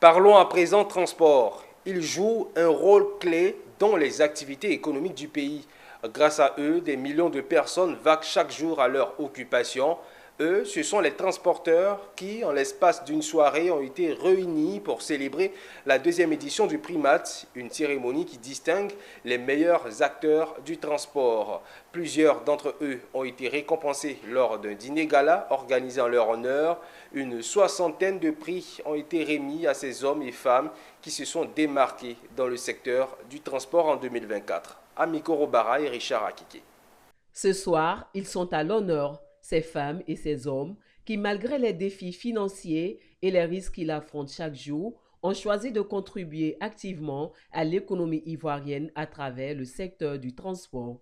Parlons à présent transport. Ils jouent un rôle clé dans les activités économiques du pays. Grâce à eux, des millions de personnes vaquent chaque jour à leur occupation. Eux, ce sont les transporteurs qui, en l'espace d'une soirée, ont été réunis pour célébrer la deuxième édition du Primat, une cérémonie qui distingue les meilleurs acteurs du transport. Plusieurs d'entre eux ont été récompensés lors d'un dîner gala organisé en leur honneur. Une soixantaine de prix ont été remis à ces hommes et femmes qui se sont démarqués dans le secteur du transport en 2024. Amiko Robara et Richard Akike. Ce soir, ils sont à l'honneur, ces femmes et ces hommes qui, malgré les défis financiers et les risques qu'ils affrontent chaque jour, ont choisi de contribuer activement à l'économie ivoirienne à travers le secteur du transport.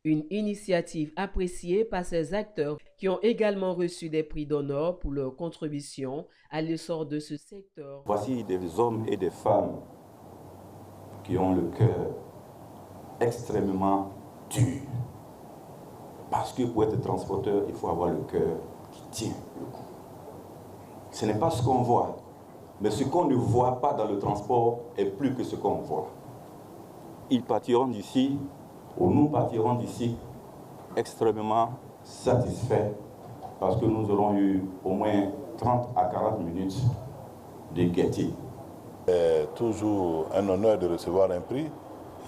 Une initiative appréciée par ces acteurs qui ont également reçu des prix d'honneur pour leur contribution à l'essor de ce secteur. Voici des hommes et des femmes qui ont le cœur extrêmement dur. Parce que pour être transporteur, il faut avoir le cœur qui tient le coup. Ce n'est pas ce qu'on voit, mais ce qu'on ne voit pas dans le transport est plus que ce qu'on voit. Ils partiront d'ici, ou nous partirons d'ici, extrêmement satisfaits parce que nous aurons eu au moins 30 à 40 minutes de gaieté. C'est toujours un honneur de recevoir un prix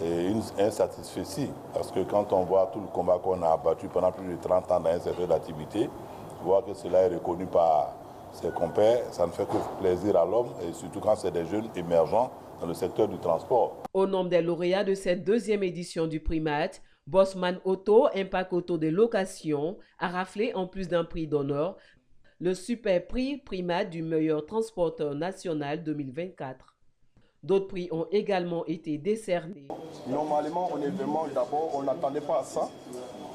et un satisfait, parce que quand on voit tout le combat qu'on a abattu pendant plus de 30 ans dans un secteur d'activité, voir que cela est reconnu par ses compères, ça ne fait que plaisir à l'homme, et surtout quand c'est des jeunes émergents dans le secteur du transport. Au nom des lauréats de cette deuxième édition du Primat, Bosman Auto, Impact Auto de location, a raflé en plus d'un prix d'honneur le super prix Primat du meilleur transporteur national 2024. D'autres prix ont également été décernés. Normalement, honnêtement, d'abord, on n'attendait pas à ça.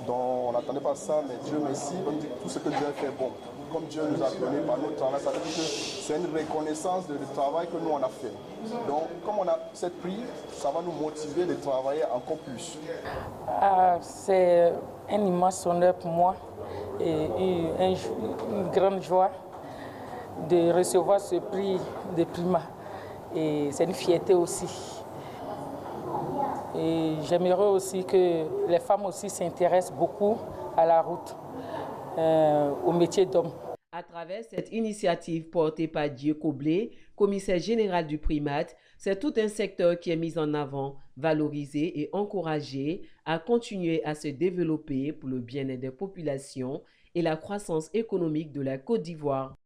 Donc, on n'attendait pas à ça, mais Dieu merci, on dit tout ce que Dieu a fait bon. Comme Dieu nous a donné par notre travail, ça veut dire que c'est une reconnaissance du travail que nous on a fait. Donc, comme on a ce prix, ça va nous motiver de travailler encore plus. C'est un immense honneur pour moi et une grande joie de recevoir ce prix de Primat. Et c'est une fierté aussi. Et j'aimerais aussi que les femmes aussi s'intéressent beaucoup à la route, au métier d'homme. À travers cette initiative portée par Dieu Koblé, commissaire général du Primat, c'est tout un secteur qui est mis en avant, valorisé et encouragé à continuer à se développer pour le bien-être des populations et la croissance économique de la Côte d'Ivoire.